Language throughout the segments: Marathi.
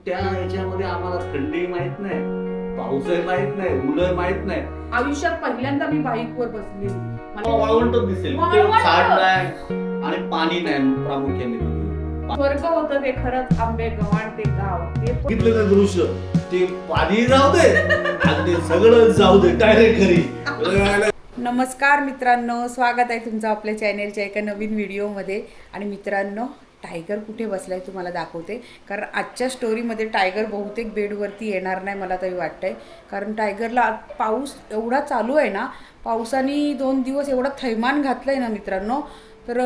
त्या याच्यामध्ये आम्हाला थंडी माहित नाही, पाऊसही माहित नाही, ऊनही माहित नाही. आयुष्यात पहिल्यांदा मी बाईकवर बसलेली. मला वाळवंट दिसेल, ते झाड नाही आणि पाणी नाही प्रामुख्याने. स्वर्ग होतं ते खरंच. आंबे गव्हाण ते गाव ते बघितलं का दृश्य, ते पाणी जाऊ दे आणि ते सगळं जाऊ दे डायरेक्ट घरी. नमस्कार मित्रांनो, स्वागत आहे तुमचं आपल्या चॅनेलच्या एका नवीन व्हिडिओमध्ये. आणि मित्रांनो, टायगर कुठे बसलाय तुम्हाला दाखवते. कारण आजच्या स्टोरीमध्ये टायगर बहुतेक बेडवरती येणार नाही मला तरी वाटतंय. कारण टायगरला पाऊस एवढा चालू आहे ना, पावसाने 2 दिवस एवढा थैमान घातलं आहे ना मित्रांनो, तर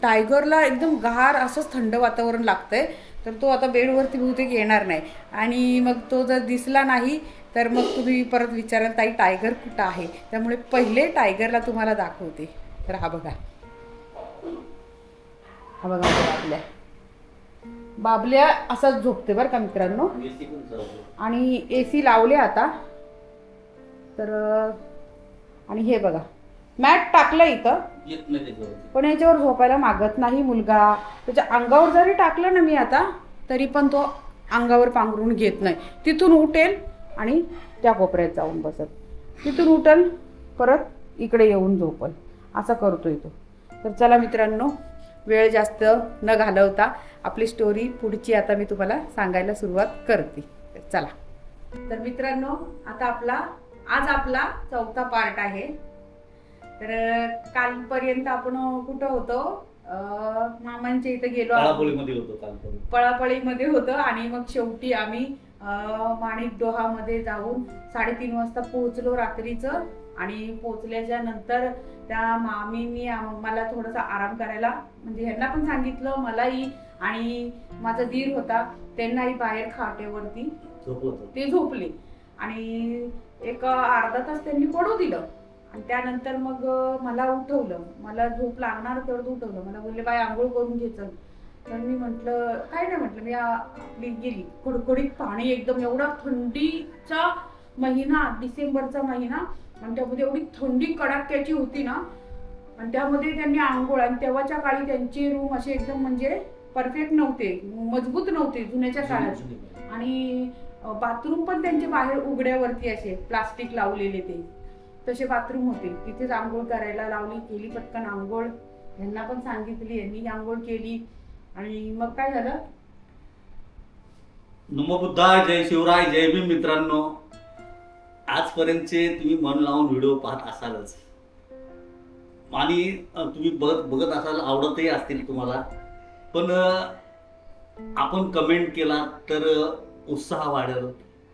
टायगरला एकदम गार असंच थंड वातावरण लागतंय. तर तो आता बेडवरती बहुतेक येणार नाही. आणि मग तो जर दिसला नाही तर मग तुम्ही परत विचाराल ताई टायगर कुठं आहे. त्यामुळे पहिले टायगरला तुम्हाला दाखवते. तर हा बघा, हा बघा बाबल्या. बाबल्या असाच झोपते बरं का मित्रांनो. आणि AC लावले आता. तर आणि हे बघा मॅट टाकलं इथं, पण याच्यावर झोपायला मागत नाही मुलगा. त्याच्या अंगावर जरी टाकलं ना मी आता, तरी पण तो अंगावर पांघरून घेत नाही. तिथून उठेल आणि त्या कोपऱ्यात जाऊन बसत, तिथून उठेल परत इकडे येऊन झोपल, असा करतोय तो. तर चला मित्रांनो, वेळ जास्त न घालवता आपली स्टोरी पुढची आता मी तुम्हाला सांगायला सुरुवात करते. तर चला. तर मित्रांनो, आता आज आपला 4था पार्ट आहे. तर कालपर्यंत आपण कुठं होतो, मामांच्या इथं गेलो, पळापळीमध्ये होतो. आणि मग शेवटी आम्ही माणिक डोहामध्ये जाऊन 3:30 वाजता पोहोचलो रात्रीचं. आणि पोहोचल्याच्या नंतर त्या मामींनी मला थोडासा आराम करायला, म्हणजे ह्यांना पण सांगितलं, मलाही आणि माझा दीर होता त्यांनाही बाहेर खाटेवरती ते झोपले. आणि एक अर्धा तास त्यांनी पडू दिलं. आणि त्यानंतर मग मला उठवलं, मला झोप लागणार तर उठवलं. मला बोलले बाई आंघोळ करून घे चल. तर मी म्हटलं काय नाही, म्हटलं मी आपली गेली. कडकडीत पाणी, एकदम एवढा थंडीचा महिना, डिसेंबरचा महिना, आणि त्यामध्ये एवढी थंडी कडाक्याची होती ना. आणि त्यामध्ये त्यांनी आंघोळ, आणि तेव्हाच्या काळी त्यांचे रूम असे एकदम म्हणजे परफेक्ट नव्हते, मजबूत नव्हते जुन्याच्या काळात. आणि बाथरूम पण त्यांचे बाहेर उघड्यावरती असे प्लास्टिक लावलेले, ते तसे बाथरूम होते. तिथेच आंघोळ करायला लावली, केली पटकन आंघोळ. यांना पण सांगितली, यांनी आंघोळ केली. आणि मग काय झालं, नमो बुद्धाय, जय शिवराय, जय भीम. मित्रांनो, आजपर्यंतचे तुम्ही मन लावून व्हिडिओ पाहत असालच आणि तुम्ही बघत असाल, आवडतही असतील तुम्हाला. पण आपण कमेंट केला तर उत्साह वाढेल,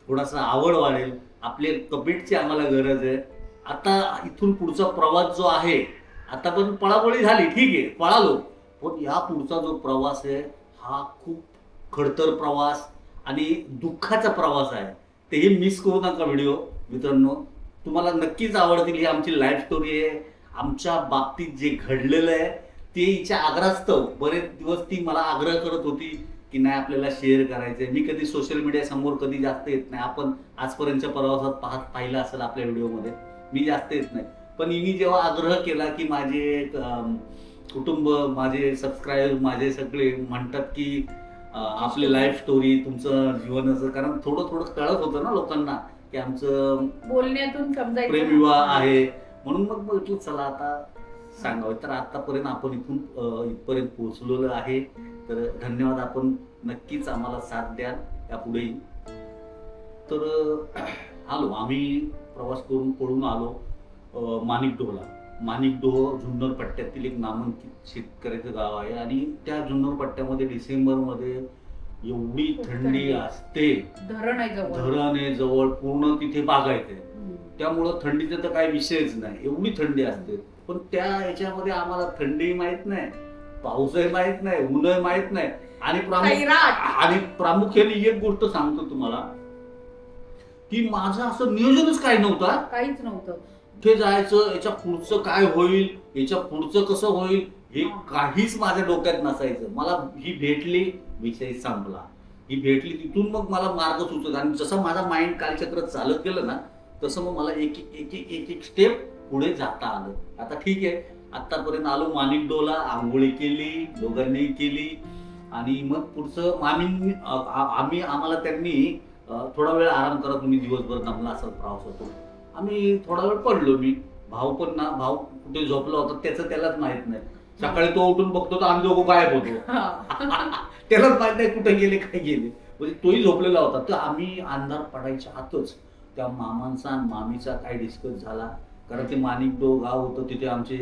थोडासा आवड वाढेल. आपले कमेंटची आम्हाला गरज आहे. आता इथून पुढचा प्रवास जो आहे, आता पण पळापळी झाली, ठीक आहे, पळालो, पण या पुढचा जो प्रवास आहे हा खूप खडतर प्रवास आणि दुःखाचा प्रवास आहे. तेही मिस करू नका व्हिडिओ मित्रांनो. तुम्हाला नक्कीच आवडतील. ही आमची लाईफ स्टोरी आहे. आमच्या बाबतीत जे घडलेलं आहे ते हिच्या आग्रहास्तव बरेच दिवस ती मला आग्रह करत होती की नाही आपल्याला शेअर करायचंय. मी कधी सोशल मीडिया समोर कधी जास्त येत नाही. आपण आजपर्यंतच्या प्रवासात पाहिलं असेल आपल्या व्हिडिओमध्ये, मी जास्त येत नाही. पण हिने जेव्हा आग्रह केला की माझे कुटुंब, माझे सबस्क्राईबर, माझे सगळे म्हणतात की आपली लाईफ स्टोरी, तुमचं जीवनाचं, कारण थोडं थोडं कळत होतं ना लोकांना की आमचं बोलण्यातून समजायचं प्रेमविवाह आहे. म्हणून मग म्हटलं चला आता सांगावं. तर आतापर्यंत आपण इथपर्यंत पोहोचलेलो आहे. तर धन्यवाद. आपण नक्कीच आम्हाला साथ द्या यापुढेही. तर आलो आम्ही, प्रवास करून पळून आलो माणिकडोहला. माणिकडोह जुन्नर पट्ट्यातील एक नामांकित शेतकऱ्याचं गाव आहे. आणि त्या जुन्नर पट्ट्यामध्ये डिसेंबरमध्ये एवढी थंडी असते, धरण आहे जवळ, पूर्ण तिथे बागायते. त्यामुळं थंडीचा तर काही विषयच नाही, एवढी थंडी असते. पण त्या याच्यामध्ये आम्हाला थंडी माहित नाही, पाऊसही माहित नाही, ऊनही माहित नाही. आणि प्रामुख्याने एक गोष्ट सांगतो तुम्हाला की माझं असं नियोजनच काही नव्हतं, काहीच नव्हतं. ते जायचं, याच्या पुढचं काय होईल, याच्या पुढचं कसं होईल, हे काहीच माझ्या डोक्यात नसायचं. मला ही भेटली, विषय संपला. ही भेटली, तिथून मग मला मार्ग सुचत. आणि जसं माझा माइंड कालचक्र चालत गेलं ना, तसं मग मला एक स्टेप पुढे जाता आलं. आता ठीक आहे, आतापर्यंत आलो माणिकडोहला, आंघोळी केली, दोघांनी केली. आणि मग पुढचं आम्हाला त्यांनी थोडा वेळ आराम करा, तुम्ही दिवसभर दमला असा प्रवास होतो. आम्ही थोडा वेळ पडलो. मी भाऊ कुठे झोपला होता त्याचं त्यालाच माहित नाही. सकाळी तो उठून बघतो तर आम्ही दोघं गायब होतो. त्यालाच माहित नाही कुठे गेले काय गेले, म्हणजे तोही झोपलेला होता. तर आम्ही अंधार पडायच्या आतच त्या मामांचा आणि मामीचा काय डिस्कस झाला, कारण ते माणिकडो गाव होतं, तिथे आमचे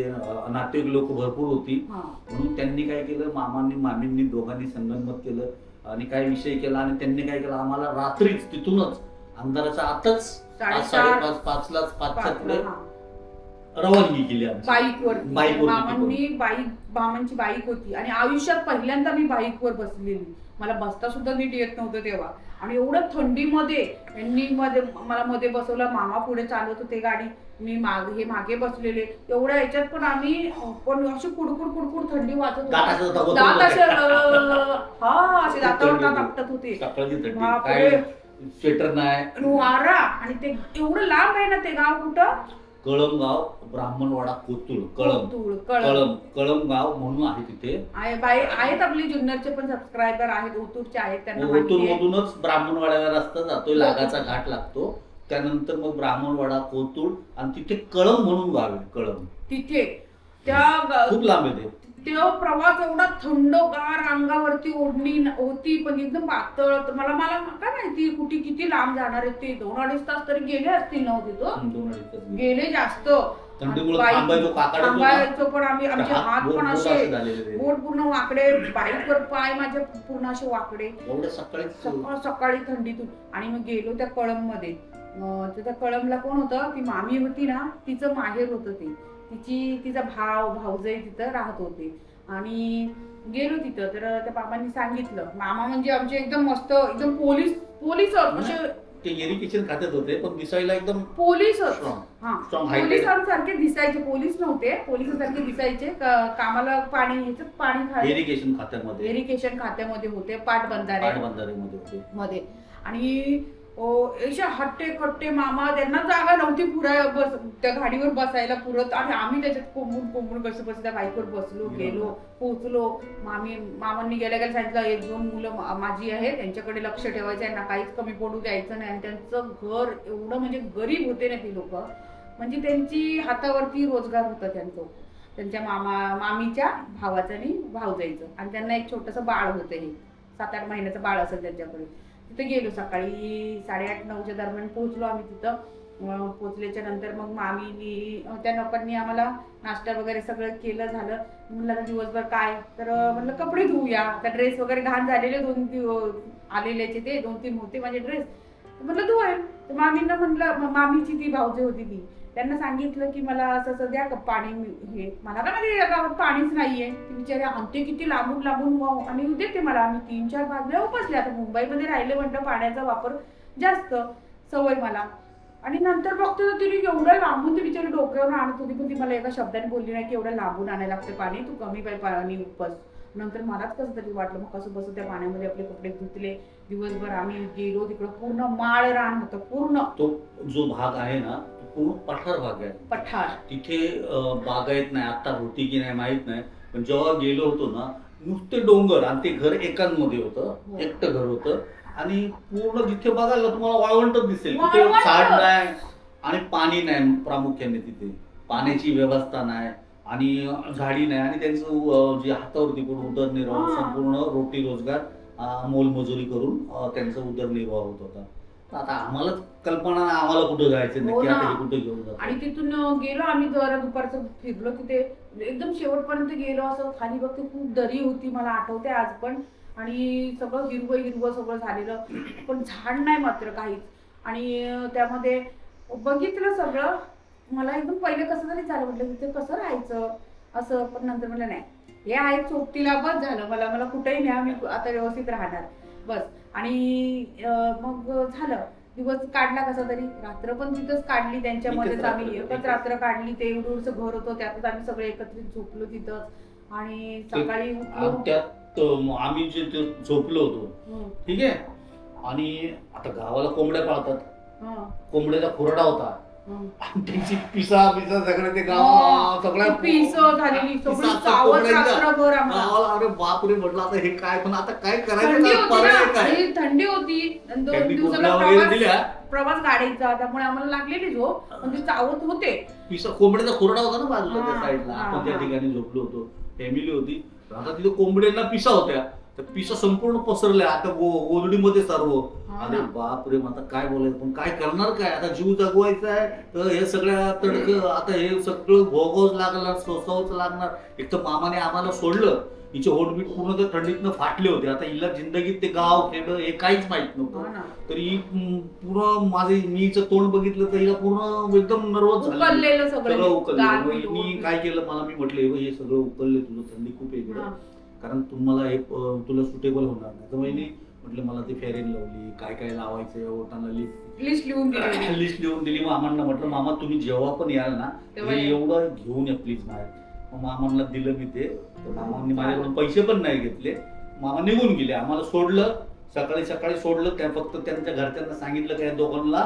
नातेवाईक लोक भरपूर होती. म्हणून त्यांनी काय केलं, मामांनी मामींनी दोघांनी संगनमत केलं आणि काय विषय केला. आणि त्यांनी काय केलं, आम्हाला रात्रीच तिथूनच अंधाराच्या आतच 5:30-5:05च्या पुढे रवानगी केली. बाईकवर मामांची बाईक होती आणि आयुष्यात पहिल्यांदा मी बाईकवर बसलेली. मला बसता सुद्धा नीट येत नव्हतं तेव्हा. आणि एवढं थंडीमध्ये यांनी मला मध्ये बसवलं. मामा पुढे चालवत होते गाडी, मी मागे बसलेले. एवढ्या ह्याच्यात पण आम्ही अशी कुडकुड थंडी वाजत होती. दात असे असे दातावर दात आपटत होते. स्वेटर नाही, वारा. आणि ते एवढं लांब आहे ना ते गाव. कुठं? कळमगाव, ब्राह्मणवाडा, कोतुळ. कळमगाव म्हणून आहे तिथे. आहेत आपले जुन्नरचे पण सबस्क्रायबर आहेत, ओतूरचे आहेत, त्यांना ओतूर मधूनच ब्राह्मणवाड्याला रस्ता जातोय, लागाचा घाट लागतो. त्यानंतर मग ब्राह्मणवाडा, कोतुळ आणि तिथे कळम म्हणून गाव आहे. कळम तिथे खूप लांब आहे ते. प्रवास एवढा थंडगार, अंगावरती ओढणी होती पण एकदम पातळ. मला काय माहिती कुठे किती लांब जाणार आहेत ते. 2-2.5 तास तरी गेले असतील ना तिथं, गेले जास्त. थांबायचो पण आम्ही, आमचे हात पण असे बोट पूर्ण वाकडे, बाईकवर पाय माझे पूर्ण असे वाकडे सकाळी थंडीतून. आणि मग गेलो त्या कळम मध्ये. त्या कळमला कोण होतं, ती मामी होती ना, तिचं माहेर होतं ते. तिचा भाऊजाई तिथं राहत होते. आणि गेलो तिथं. तर त्या बाबांनी सांगितलं, मामा म्हणजे आमचे एकदम मस्त, एकदम पोलीस असे ते इरिगेशन खात्यात होते पण दिसायला एकदम पोलीस पोलिसांसारखे दिसायचे. पोलीस नव्हते, पोलिसांसारखे दिसायचे. कामाला पाणी इरिगेशन खात्यामध्ये होते, पाटबंधारे मध्ये. आणि हट्टे कट्टे मामा, त्यांना जागा नव्हती त्या गाडीवर बसायला पुरत. आणि आम्ही त्याच्यात कोंबून कसं त्या बाईकवर बसलो, गेलो, पोहोचलो. मामांनी गेल्या सांगितलं, 1-2 मुलं माझी आहेत, त्यांच्याकडे लक्ष ठेवायचं, यांना काहीच कमी पडू द्यायचं नाही. आणि त्यांचं घर एवढं म्हणजे गरीब होते ना ती लोक, म्हणजे त्यांची हातावरती रोजगार होता त्यांच्या मामीच्या भावाचं आणि भाऊजाईचं. आणि त्यांना एक छोटंसं बाळ होतं, हे 7-8 महिन्याचं बाळ असेल त्यांच्याकडे. तिथे गेलो, सकाळी 8:30-9च्या दरम्यान पोहोचलो आम्ही तिथं. पोहोचल्याच्या नंतर मग मामीनी त्या लोकांनी आम्हाला नाश्ता वगैरे सगळं केलं. झालं. म्हणलं दिवसभर काय, तर म्हणलं कपडे धुवूया. आता ड्रेस वगैरे घाण झालेले, 2 आलेल्याचे ते 2-3 होते माझे ड्रेस. म्हणलं धुवायला. तर मामींना म्हणलं, मामीची ती भाऊजी होती ती, त्यांना सांगितलं की मला असं द्या का पाणी. हे मला काय माहिती, या गावात पाणीच नाहीये. ती बिचारी आणते किती लांबून आणि देते मला. आम्ही 3-4 बाजल्या उपसल्या. आता मुंबईमध्ये राहिले म्हणतं पाण्याचा वापर जास्त, सवय मला. आणि नंतर बघते तर तिने एवढं लांबून ती बिचारी डोक्यावर आणत होती, पण ती मला एका शब्दाने बोलली नाही की एवढं लांबून आणायला लागते पाणी, तू कमी पाणी उपस. नंतर मलाच कसं तरी वाटलं, मग कसं बसं त्या पाण्यामध्ये आपले कपडे धुतले. दिवसभर आम्ही गेलो तिकडं. पूर्ण माळ रान होतं पूर्ण. तो जो भाग आहे ना, पूर्ण पठार भाग आहे. पठार, तिथे बागायत नाही, आता होती की नाही माहित नाही, पण जेव्हा गेलो होतो ना, नुसते डोंगर. आणि ते घर एकांमध्ये होतं, एकटं घर होतं. आणि पूर्ण जिथे बघायला तुम्हाला वाळवंटच दिसेल. तिथे झाड नाही आणि पाणी नाही. प्रामुख्याने तिथे पाण्याची व्यवस्था नाही आणि झाडी नाही. आणि त्यांचं जे हातावरती पूर्ण उदरनिर्वाह, संपूर्ण रोटी रोजगार मोलमजुरी करून त्यांचा उदरनिर्वाह होत होता. आता आम्हाला कल्पना, आम्हाला कुठं जायचं नक्की, आता कुठे घेऊन जातो. आणि तिथून गेलो आम्ही, जरा दुपारचं फिरलो तिथे, एकदम शेवटपर्यंत गेलो. असं खाली बघते खूप दरी होती, मला आठवते आज पण. आणि सगळं हिरवं सगळं झालेलं, पण झाड नाही मात्र काहीच. आणि त्यामध्ये बघितलं सगळं. मला एकदम पहिले कसं तरी झालं, म्हटलं तिथे कसं राहायचं असं. पण नंतर म्हणलं नाही, हे आहे सोबतीला, बस झालं. मला कुठेही न्या, मी आता व्यवस्थित राहणार बस. आणि मग झालं. दिवस काढला कसा तरी. रात्र पण तिथंच काढली, त्यांच्यामध्येच आम्ही एकच रात्र काढली. ते एवढंसं घर होतं, त्यातच आम्ही सगळे एकत्रित झोपलो तिथंच. आणि सकाळी त्यात आम्ही जे झोपलो होतो, ठीक आहे. आणि आता गावाला कोंबड्या पाळतात, कोंबड्याचा खुरडा होता. आणि त्यांची पिसा सगळं ते गाव सगळ्या पिस झालेली सगळी चावत रात्रभर आम्हाला. गावाला अरे बापरे म्हटलं आता हे काय, पण आता काय करायचं थंडी काय, होती पर्याय ना, काय. आणि थंडी होती आणि 2 त्यांनी दिवसाला गोळ्या वगैरे दिल्या. प्रवास गाडीचा, त्यामुळे आम्हाला लागलेली झोप, पण ते चावत होते. पिसा कोंबड्याचा खोरडा होता ना बाजूला त्या हा, साईडला, हा, आपण त्या हा. ठिकाणी झोपलो होतो, फॅमिली होती. आता तिथे कोंबड्यांना पिसा होत्या, तर पिसा संपूर्ण पसरल्या आता गोधडीमध्ये सर्व. हा अरे ना. बापरे, मग आता काय बोलायचं, पण काय करणार काय, आता जीव जगवायचा आहे तर हे सगळ्या तडक आता हे सगळं भोगावंच लागणार, सोसावंच लागणार. एक तर मामाने आम्हाला सोडलं, हिचे होटबीट पूर्ण त्या थंडीतनं फाटले होते. आता हिला जिंदगीत ते गाव खेड हे काहीच माहित हो नव्हतं. ना. तर ही पूर्ण माझे मी हिचं तोंड बघितलं तर हिला पूर्ण एकदम नर्वस झाली, उकललेलं सगळं सगळं उकललं. गाल मग बिल मी ओढलं. काय केलं, मला मी म्हटलं हे सगळं उकलले, तुझं थंडी खूप आहे इकडं, हा. कारण तुम्हाला हे तुला सुटेबल होणार नाही. तर मी म्हटलं मला ती फेरेन लावली, काय काय लावायचं ओटांना लिस्ट लिहून दिली. लिस्ट लिहून दिली. मामांना म्हटलं मामा तुम्ही जेव्हा पण याल ना तेव्हा हे या. एवढं घेऊन या प्लीज बाहेर. मग मामांना दिलं मी ते. तर मामांनी माझ्याकडून पैसे पण नाही घेतले, मामा निघून गेले, आम्हाला सोडलं. सकाळी सकाळी सोडलं, त्या फक्त त्यांच्या घरच्यांना सांगितलं की या दोघांना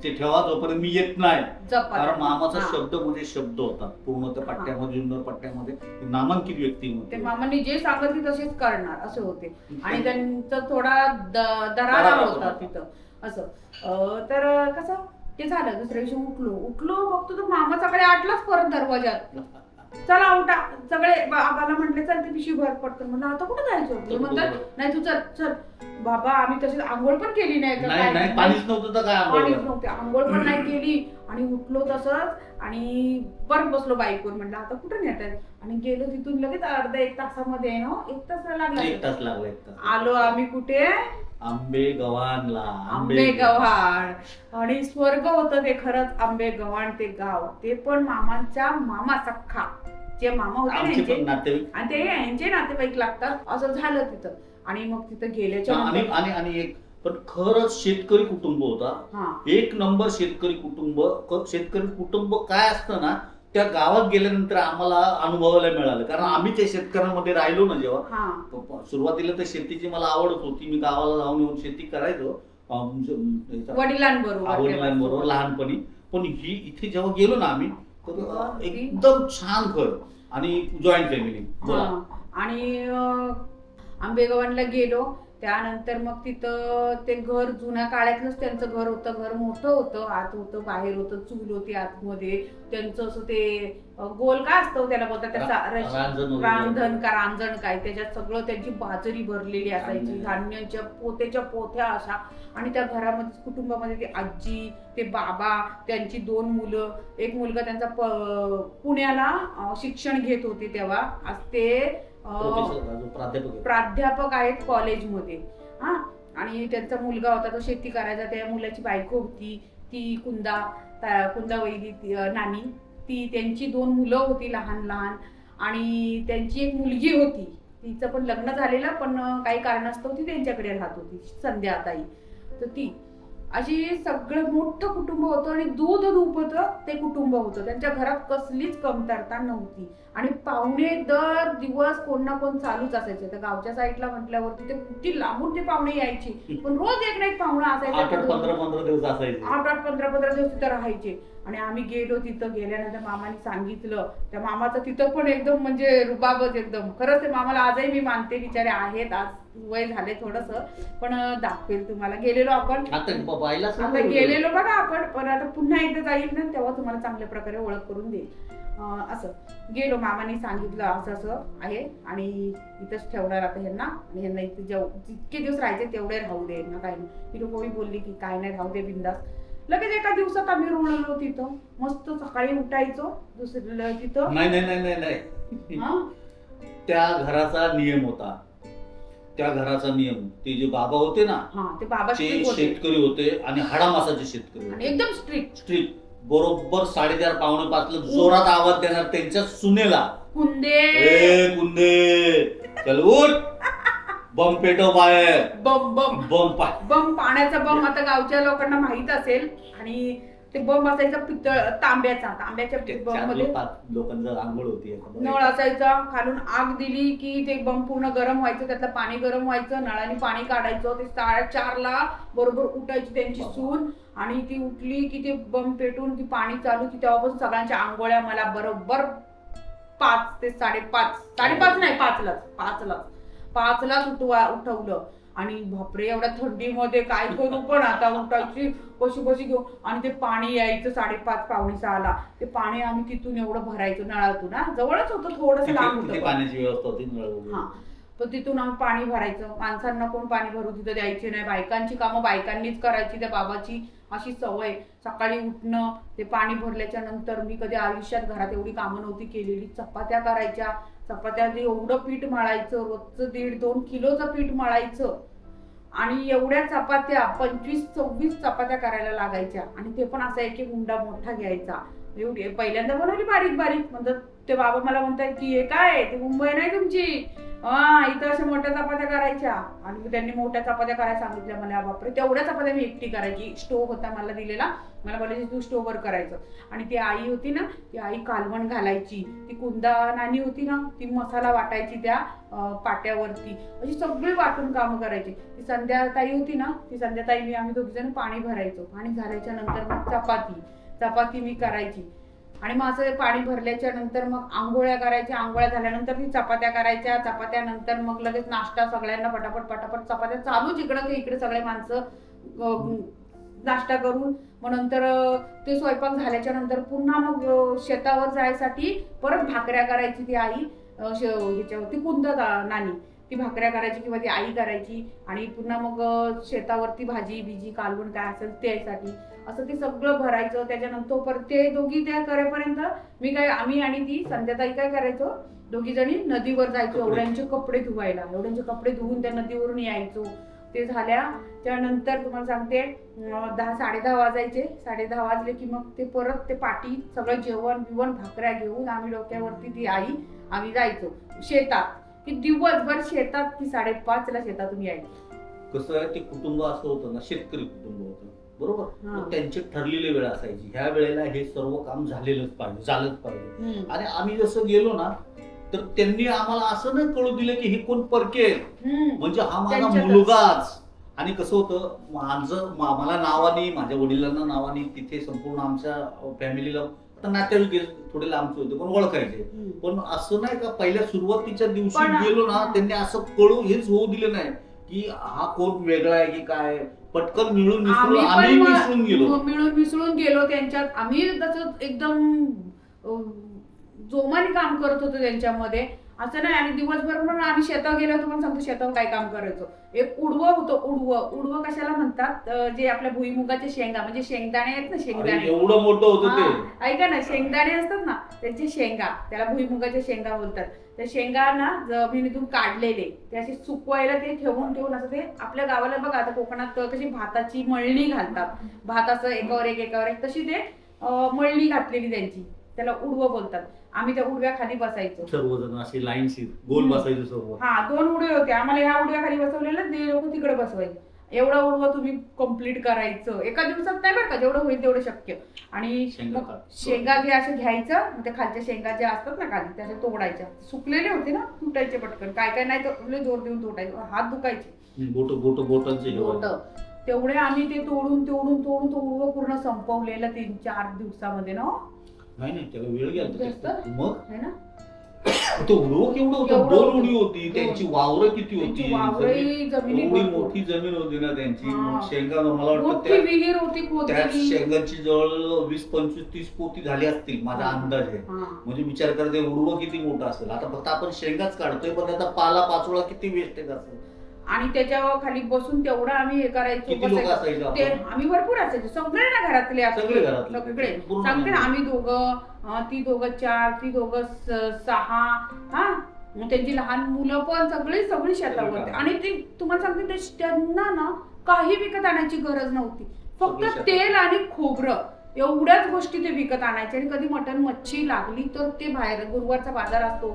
ते ठेवा जोपर्यंत मी येत नाही. कारण मामाचा हा. शब्द म्हणजे शब्द होता पूर्ण त्या पट्ट्यामध्ये, जुन्नर पट्ट्यामध्ये नामांकित व्यक्ती ते होते. मामांनी जे सांगत ते तसेच करणार असे होते. आणि त्यांचा थोडा दरारा दरारा होता होता. तिथं असं. तर कसं ते झालं. दुसऱ्या दिवशी उठलो बघतो तर मामा सकाळी 8लाच परत दरवाजात, चला उठा सगळे. आम्हाला म्हटले चल ते पिशवी भर पडतं. म्हणलं आता कुठं जायचं होतं, म्हणतात नाही तू चल चल. बाबा आम्ही तशीच आंघोळ पण केली नाही का, नाही नाही, पाणीच नव्हतं तर काय पाणीच आंघोळ. नव्हते, आंघोळ पण नाही केली. आणि उठलो तसंच आणि परत बसलो बाईकवर. म्हटलं आता कुठं नेतात, आणि गेलो तिथून लगेच अर्धा 1 तासामध्ये ना 1 तास लागला. 1 तास लागला, 1 तास. आलो आम्ही कुठे, आंबेगव्हाणला. आंबेगव्हाण. आणि स्वर्ग होतं ते खरंच. आंबेगव्हाण ते गाव, ते पण मामांच्या मामा सख्खा जे मामा होते ना आमचे पण यांचे, नातेवाईक. आणि ते यांचे नातेवाईक लागतात. असं झालं तिथं. आणि मग तिथं गेल्याच्या आणि नंतर आणि आणि एक पण खरंच शेतकरी कुटुंब होता, हा 1 नंबर शेतकरी कुटुंब. शेतकरी कुटुंब काय असतं ना, त्या गावात गेल्यानंतर आम्हाला अनुभवायला मिळालं. कारण आम्ही त्या शेतकऱ्यांमध्ये राहिलो ना जेव्हा, हा सुरुवातीला तर शेतीची मला आवडत होती, मी गावाला जाऊन येऊन शेती करायचो वडिलांबरोबर लहानपणी. पण ही इथे जेव्हा गेलो ना आम्ही, तर एकदम छान घर आणि जॉईंट फॅमिली. हा. आणि आंबेगव्हाणला गेलो. त्यानंतर मग तिथं ते घर जुन्या काळातलंच त्यांचं घर होतं. घर मोठं होतं, आत होतं, बाहेर होतं, चूल होती आतमध्ये. त्यांचं असं ते गोल काय असतं त्याला बोलतात, रांधण का रांजण काय, त्याच्यात सगळं त्यांची बाजरी भरलेली असायची, धान्याच्या पोत्याच्या पोथ्या अशा. आणि त्या घरामध्ये कुटुंबामध्ये ती आजी, ते बाबा, त्यांची 2 मुलं, एक मुलगा त्यांचा पुण्याला शिक्षण घेत होते तेव्हा. आज ते प्राध्यापक आहेत कॉलेजमध्ये. हा. आणि त्यांचा मुलगा होता तो शेती करायचा. त्या मुलाची बायको होती ती कुंदा वैदी नानी, ती त्यांची 2 मुलं होती लहान लहान. आणि त्यांची एक मुलगी होती, तिचं पण लग्न झालेलं, पण काही कारणास्तव ती त्यांच्याकडे राहत होती, संध्याताई. तर ती अशी सगळं मोठं कुटुंब होतं. आणि दूध दुभतं ते कुटुंब होतं. त्यांच्या घरात कसलीच कमतरता नव्हती. आणि पाहुणे दर दिवस कोण ना कोण चालूच असायचे. तर गावच्या साईडला म्हटल्यावरती ते किती लांबून ते पाहुणे यायचे, पण रोज एक ना एक पाहुणा असायचा. 8-15 दिवस असायचे. 8-15 दिवस तिथं राहायचे. आणि आम्ही गेलो, तिथं गेल्यानंतर मामाने सांगितलं. त्या मामाचं तिथं पण एकदम म्हणजे रुबाबच एकदम. खरंच ते मामाला आजही मी मानते, बिचारे आहेत, आज वय झाले थोडस, पण दाखवेल तुम्हाला. गेलेलो आपण, आता गेलेलो बघा आपण, पण आता पुन्हा एकदा जाईल ना तेव्हा तुम्हाला चांगल्या प्रकारे ओळख करून देईल. असं गेलो, मामाने सांगितलं असं असं आहे आणि इथंच ठेवणार आता ह्यांना, आणि ह्यांना इथे जितके दिवस राहायचे तेवढे राहू दे ना. काही नाही, ती कोणी बोलली की काय नाही, राहू दे बिंदास. लगेच एका दिवसात आम्ही रुळलो तिथं. मस्त सकाळी उठायचो, दुसऱ्या तिथं नाही त्या घराचा नियम होता. त्या घराचा नियम, ते जे बाबा होते ना, ते बाबा शेतकरी होते आणि हाडामासाचे शेतकरी होते, एकदम स्ट्रिक्ट. बरोबर 4:30 पावणे 5 जोरात आवाज देणार त्यांच्या सुनेला, कुंदे चल उठ, बम पेटव बाहेर. बम बम बम पाण्याचा बम आता गावच्या लोकांना माहित असेल. आणि ते बंब असायचा पितळ तांब्याच्या बंब मध्ये लोकांचा आंघोळ होती नळ असायचा, खालून आग दिली की ते बंब पूर्ण गरम व्हायचं, त्यातलं पाणी गरम व्हायचं, नळाने पाणी काढायचं. ते 4:30ला बरोबर उठायची त्यांची सून, आणि ती उठली की ते बंब पेटून की पाणी चालू की तेव्हापासून सगळ्यांच्या आंघोळ्या मला बरोबर 5 ते 5:30 नाही 5लाच उठवलं. आणि बापरे एवढ्या थंडीमध्ये काय करू, पण आता उठायची कशी घेऊ. आणि ते पाणी यायचं 5:30 पावणे 6ला. ते पाणी आम्ही तिथून एवढं भरायचो नळातून, जवळच होतं, थोडस लांब होतं पाण्याची व्यवस्था होती. हा, तर तिथून आम्ही पाणी भरायचं. माणसांना कोण पाणी भरू तिथं द्यायचे नाही. बायकांची कामं बायकांनीच करायची. त्या बाबाची अशी सवय, सकाळी उठणं, ते पाणी भरल्याच्या नंतर मी कधी आयुष्यात घरात एवढी कामं नव्हती केलेली. चपात्या करायच्या, चपात्या एवढं पीठ मळायचं, रोजचं 1.5-2 किलोचं पीठ मळायचं. आणि एवढ्या चपात्या 25-26 चपात्या करायला लागायच्या. आणि ते पण असा एक उंडा मोठा घ्यायचा. एवढी पहिल्यांदा बनवली बारीक म्हणतात ते बाबा, मला म्हणतात की हे काय, ती मुंबई नाही तुमची, इथं अशा मोठ्या चपात्या करायच्या. आणि त्यांनी मोठ्या चपात्या करायला सांगितल्या मला. बापरे, तेवढ्या चपात्या मी एकटी करायची. स्टोव्ह होता मला दिलेला, मला बोलायची तू स्टोव्हवर करायचं. आणि ती आई होती ना, ती आई कालवण घालायची. ती कुंदा नानी होती ना, ती मसाला वाटायची त्या पाट्यावरती. अशी सगळी वाटून कामं करायची. ती संध्याताई होती ना, ती संध्याताई मी आम्ही दोघी जण पाणी भरायचो. पाणी झाल्याच्या नंतर मग चपाती मी करायची. आणि मग असं पाणी भरल्याच्या नंतर मग आंघोळ्या करायच्या. आंघोळ्या झाल्यानंतर ती चपात्या करायच्या. चपात्यानंतर मग लगेच नाश्ता, सगळ्यांना पटापट चपात्या चालू, जिकडं की इकडे सगळे माणसं नाश्ता करून. मग नंतर ते स्वयंपाक झाल्याच्या नंतर पुन्हा मग शेतावर जायसाठी परत भाकऱ्या करायची ती आई. ह्याच्यावरती कुंदा नानी ती भाकऱ्या करायची किंवा ती आई करायची. आणि पुन्हा मग शेतावरती भाजी बिजी कालवण काय असेल त्यासाठी असं ते सगळं भरायचं. त्याच्यानंतर परत ते दोघी त्या करेपर्यंत आम्ही आणि ती संध्याताई काय करायचो, दोघी जणी नदीवर जायचो एवढ्यांचे कपडे धुवायला. एवढ्यांचे कपडे धुवून त्या नदीवरून यायचो. ते झाल्या त्यानंतर तुम्हाला सांगते 10-10:30 वाजायचे. 10:30 वाजले की मग ते परत ते पाटी सगळं जेवण बिवण भाकऱ्या घेऊन आम्ही डोक्यावरती ती आई आम्ही जायचो शेतात. की दिवसभर शेतात की 5:30ला शेतातून यायचं. कसं आहे, ते कुटुंब असं होतं ना, शेतकरी कुटुंब होतं बरोबर. त्यांची ठरलेली वेळ असायची, ह्या वेळेला हे सर्व काम झालंच पाहिजे. आणि आम्ही जसं गेलो ना, तर त्यांनी आम्हाला असं नाही कळू दिलं की हे कोण परके आहेत, म्हणजे हा माझा मुलगाच. आणि कसं होतं, मला नावाने, माझ्या वडिलांना नावाने तिथे संपूर्ण आमच्या फॅमिलीला नातेवाईक थोडे लांबचे होते पण ओळखायचे. पण असं नाही का पहिल्या सुरुवातीच्या दिवशी गेलो ना, त्यांनी असं कळू हेच होऊ दिलं नाही की हा कोण वेगळा आहे की काय. पटकन मिळून मिसळून गेलो त्यांच्यात. आम्ही तसं एकदम जोमाने काम करत होतो त्यांच्यामध्ये, असं नाही. आणि दिवसभर पण आम्ही शेतावर गेलो होतो. पण सांगतो शेतावर काय काम करायचो. एक उडवं होतं. उडवं कशाला म्हणतात, जे आपल्या भुईमुगाचे शेंगा म्हणजे शेंगदाणे आहेत ना, शेंगदाणे एवढं मोठं होतं ते, ऐका ना, शेंगदाणे असतात ना त्याचे शेंगा, त्याला भुईमुगाच्या शेंगा बोलतात. त्या शेंगा ना जमिनीतून काढलेले ते असे सुकवायला ते ठेवून असं ते आपल्या गावाला बघा आता कोकणात कशी भाताची मळणी घालतात, भात असं एकावर एक तशी ते मळणी घातलेली त्यांची, त्याला उडवं बोलतात. आम्ही त्या उडव्या खाली बसायचो सर्वजण असे लाईनशीर गोल बसायचो सर्व. 2 उडवे होते आम्हाला, ह्या उडव्या खाली बसवलेलं, ते लोक तिकडे बसवायचे. एवढं उडवं तुम्ही कम्प्लीट करायचं एका दिवसात, नाही बरं का, जेवढं होईल तेवढं शक्य. आणि शेंगा असे घ्यायचं, त्या खालच्या शेंगा ज्या असतात ना खाली त्या तोडायच्या. सुकलेले होते ना, तुटायचे पटकन, काय नाही तर जोर देऊन तोडायचे, हात दुखायचे, बोट. तेवढे आम्ही ते तोडून तो उडवं पूर्ण संपवलेलं 3-4 दिवसामध्ये ना. नाही त्याला वेळ गेला मग है ना. तो उडवं केवढं होतं, 2 उडी होती त्यांची, वावरं किती होती, एवढी मोठी जमीन होती ना त्यांची. मग शेंगा मला वाटतं विहीर होती, त्या शेंगांची जवळ 20-25-30 पोती झाली असतील माझा अंदाज आहे. म्हणजे विचार करा ते उडवं किती मोठं असेल. आता फक्त आपण शेंगाच काढतोय पण त्याचा पाला पाचोळा किती वेस्टेज असेल. आणि त्याच्यावर खाली बसून तेवढं आम्ही हे करायचो. आम्ही भरपूर असायचो सगळे ना, घरातले सगळे सांगते ना. आम्ही दोघं, ती दोघं 4, ती दोघं 6, त्यांची लहान मुलं पण सगळी शेतावर होते. आणि ते तुम्हाला सांगते त्यांना ना काही विकत आणायची गरज नव्हती. फक्त तेल आणि खोबरं एवढ्याच गोष्टी ते विकत आणायचे. आणि कधी मटण मच्छी लागली तर ते बाहेर गुरुवारचा बाजार असतो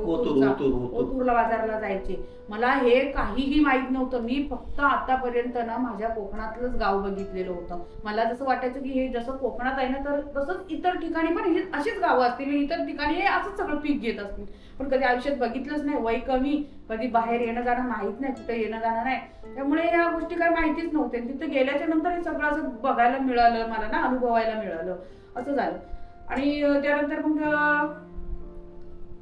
ओतूरला बाजाराला जायचे. मला हे काहीही माहित नव्हतं. मी फक्त आतापर्यंत ना माझ्या कोकणातलंच गाव बघितलेलं होतं. मला जसं वाटायचं की हे जसं कोकणात आहे ना तर तसंच इतर ठिकाणी पण हे अशीच गावं असतील, इतर ठिकाणी हे असंच सगळं पीक घेत असतील. पण कधी आयुष्यात बघितलंच नाही. वय कमी, कधी बाहेर येणं जाणं माहित नाही, कुठे येणं जाणं नाही, त्यामुळे या गोष्टी काही माहितीच नव्हत्या. तिथे गेल्याच्या नंतर हे सगळं असं बघायला मिळालं मला ना, अनुभवायला मिळालं, असं झालं. आणि त्यानंतर मग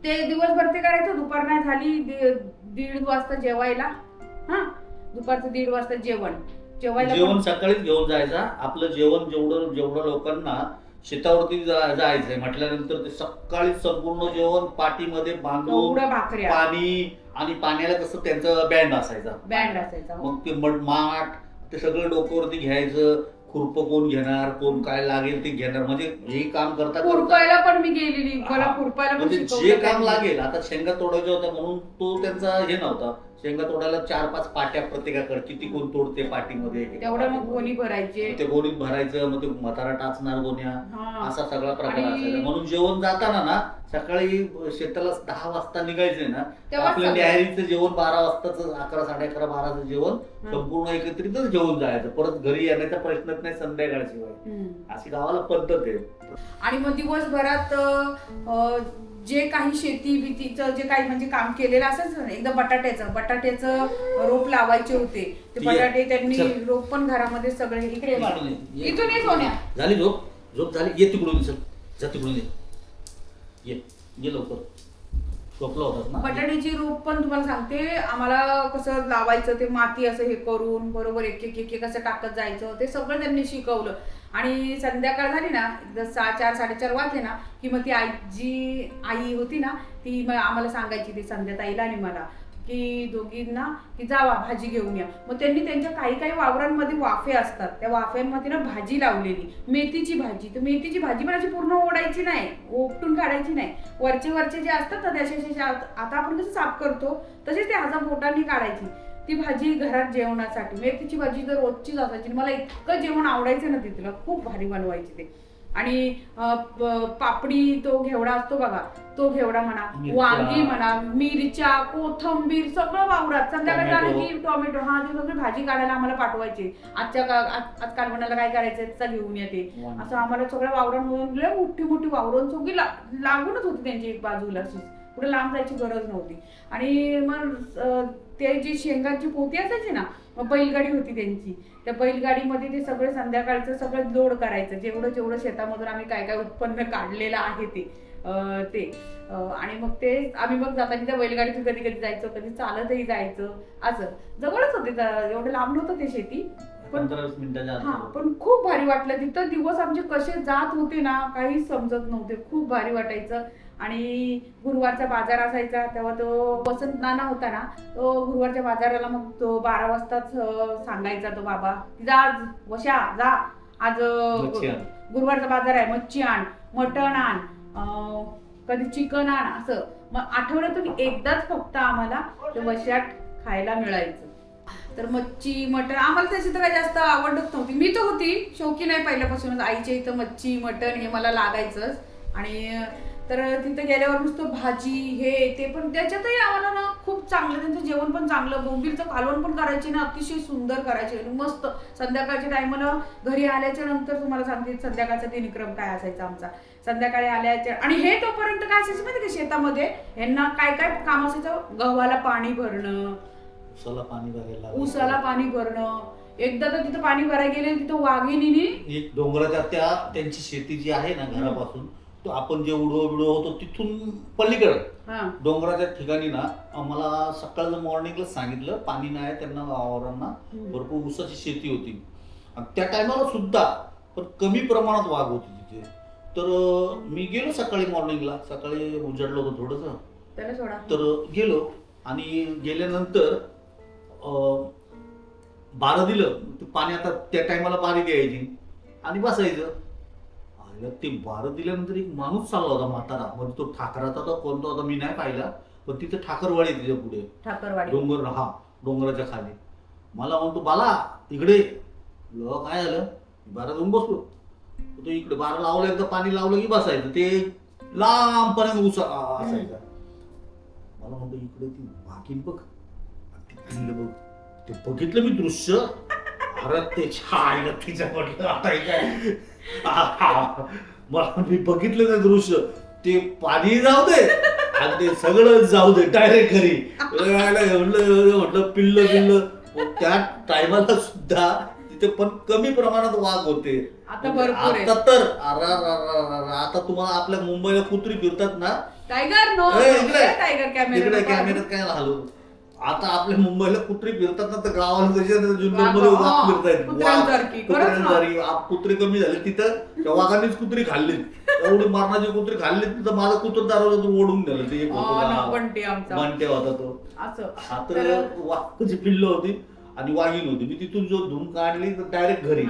ते दिवसभर ते करायचं. दुपार नाही झाली 1:30 वाजता जेवायला. हा, दुपारचं 1:30 वाजता जेवण सकाळीच घेऊन जायचा. आपलं जेवण जेवढं लोकांना शेतावरती जायचंय म्हटल्यानंतर ते सकाळी संपूर्ण जेवण पाठीमध्ये बांधून भाकऱ्या, पाणी, आणि पाण्याला कसं त्यांचं बँड असायचा. मग ते माठ ते सगळं डोक्यावरती घ्यायचं. खुरप कोण घेणार, कोण काय लागेल ते घेणार, म्हणजे हे काम करता खुरपायला पण मी गेलेली. मला खुरपायला म्हणजे जे काम लागेल. आता शेंगा तोडायच्या होत्या म्हणून तो त्यांचा हे नव्हता. शेंगा तोडायला 4-5 पाट्या प्रत्येकाकडे, किती कोण तोडते पाटीमध्ये, तेवढं मग गोणी भरायचे, ते गोणीत भरायचं. मग ते म्हातारा टाचणार गोण्या, असा सगळा प्रकार असायचा. म्हणून जेवण जाताना ना सकाळी शेताला 10 वाजता निघायचंय ना, आपल्या न्याहारीचं जेवण 12 वाजताच, 11, 11:30, 12चं जेवण संपूर्ण एकत्रितच जेवण जायचं. परत घरी येण्याचा प्रश्नच नाही संध्याकाळशिवाय. अशी गावाला पद्धत आहे. आणि मग दिवसभरात जे काही शेती बितीचं जे काही म्हणजे काम केलेलं असायचं ना, एकदा बटाट्याचं रोप लावायचे होते. ते बटाटे त्यांनी रोप पण घरामध्ये सगळे इकडे इथून ये सोन्या. झाली झोप झाली. ये तिकडून, जा तिकडून, ये लवकर. झोपला होता ना. बटाट्याची रोप पण तुम्हाला सांगते, आम्हाला कसं लावायचं ते माती असं हे करून बरोबर एक कसं टाकत जायचं ते सगळं त्यांनी शिकवलं. आणि संध्याकाळ झाली ना, 4-4:30 वाजले ना की मग ती आई होती ना, ती आम्हाला सांगायची, ती संध्याताईला आणि मला, की दोघींना की जावा भाजी घेऊन या. मग त्यांनी त्यांच्या काही वावरांमध्ये वाफे असतात, त्या वाफ्यांमध्ये ना भाजी लावलेली, मेथीची भाजी. तर मेथीची भाजी पण अशी पूर्ण ओढायची नाही, उपटून काढायची नाही. वरचे जे असतात ना त्याचे आता आपण कसं साफ करतो तसेच ते हाता बोटांनी काढायची. ती भाजी घरात जेवणासाठी, मेथीची भाजी तर रोजचीच असायची. मला इतकं जेवण आवडायचं ना तिथलं, खूप भारी बनवायची ते. आणि पापडी, तो घेवडा असतो बघा, तो घेवडा म्हणा, वांगी म्हणा, मिरच्या, कोथंबीर सगळं वावरात. संध्याकाळी आलं की टोमॅटो, हा ते सगळी भाजी काढायला आम्हाला पाठवायचे. आज कालवणाला काय करायचंय त्याचा घेऊन येते. असं आम्हाला सगळ्या वावरांमधून मोठी वावरं सगळी लागूनच होती त्यांची एक बाजूला, कुठे लांब जायची गरज नव्हती. आणि मग ते जी शेंगाची पोती असायची ना, मग बैलगाडी होती त्यांची. त्या बैलगाडीमध्ये ते सगळे संध्याकाळचं सगळं लोड करायचं, जेवढं शेतामधून आम्ही काय उत्पन्न काढलेलं आहे ते. आणि मग ते आम्ही मग जाताना त्या बैलगाडीतून कधी जायचो, कधी चालतही जायचं. असं जवळच होते, एवढं लांब नव्हतं ते शेती, पण 15-20 मिनिटाच्या. हा, पण खूप भारी वाटलं तिथं. दिवस आमचे कसे जात होते ना, काहीच समजत नव्हते. खूप भारी वाटायचं. आणि गुरुवारचा बाजार असायचा तेव्हा, तो वसंत नाना होता ना, तो गुरुवारच्या बाजाराला मग तो 12 वाजताच सांगायचा तो बाबा, जा वशा जा, आज गुरुवारचा बाजार आहे, मच्छी आण, मटण आण, कधी चिकन आण, असं. मग आठवड्यातून एकदाच फक्त आम्हाला ते वशात खायला मिळायचं. तर मच्छी मटण आम्हाला त्याची तर काही जास्त आवडत नव्हती. मी तर होती शौकी नाही पहिल्यापासूनच. आईच्या इथं मच्छी मटण हे मला लागायचंच. आणि तर तिथं गेल्यावर नुसतं भाजी हे ते, पण त्याच्यातही आम्हाला ना खूप चांगलं, त्यांचं जेवण पण चांगलं. बोंबीलचं कालवण पण करायचे ना, अतिशय सुंदर करायचे, मस्त. संध्याकाळच्या टायमाला घरी आल्याच्या नंतर तुम्हाला सांगते संध्याकाळचा दिनक्रम काय असायचा आमचा. संध्याकाळी आल्याच्या, आणि हे तोपर्यंत काय असायचं माहिती का, शेतामध्ये यांना काय काम असायचं, गव्हाला पाणी भरणं, उसाला पाणी भरणं. एकदा तर तिथं पाणी भरायला गेले, तिथं वाघिणीने डोंगराच्या त्यांची शेती जी आहे ना घरापासून, तो आपण जे उडो होतो तिथून पलीकडं डोंगराच्या ठिकाणी ना, आम्हाला सकाळचं मॉर्निंगला सांगितलं, पाणी नाही त्यांना, वावरांना भरपूर ऊसाची शेती होती. आणि त्या टायमाला सुद्धा पण कमी प्रमाणात वाघ होती तिथे. तर मी गेलो सकाळी मॉर्निंगला, सकाळी उजाडलं होतं थोडंसं, तर गेलो. आणि गेल्यानंतर बारं दिलं पाणी. आता त्या टायमाला बारी द्यायची आणि बसायचं. ते बारं दिल्यानंतर एक माणूस चालला होता म्हातारा, म्हणजे तो ठाकराचा होता, कोणता होता मी नाही पाहिला, पण तिथे ठाकरवाडी तिच्या पुढे डोंगर, हा डोंगराच्या खाली. मला म्हणतो, बाला इकडे. काय झालं, बारा जाऊन बसलो. तो इकडे बारा लावलं, एकदा पाणी लावलं की बसायचं, ते लांबपर्यंत असायचा. मला म्हणतो इकडे ती वाघीण बघ, ती पिल्लं बघ. ते बघितलं मी दृश्य, अरे ते छान तिच्या म्हटलं आता हे काय. मला मी बघितलं ते दृश्य, ते पाणी जाऊ दे आणि ते सगळं जाऊ दे, डायरेक्ट घरी. म्हटलं पिल्ल त्या टायमाला सुद्धा तिथे पण कमी प्रमाणात वाघ होते. आता भरपूर आहे. आता तर आता तुम्हाला आपल्या मुंबईला कुत्री फिरतात ना, टायगर नो टायगर तिकडे कॅमेऱ्यात काय घालू. आता आपल्या मुंबईला कुत्री फिरतात ना, तर गावाला कसे जुन्नरमध्ये वाघ फिरतायत. कुत्री कमी झाली तिथं, त्या वाघांनीच कुत्री खाल्ली, एवढी मरणाची कुत्री खाल्ली तिथं. माझं कुत्र दारावरून ओढून गेलं. ते बंटे होता तो. हा तर वाघची पिल्ल होती आणि वाघीण होती. मी तिथून जो धूम काढली तर डायरेक्ट घरी.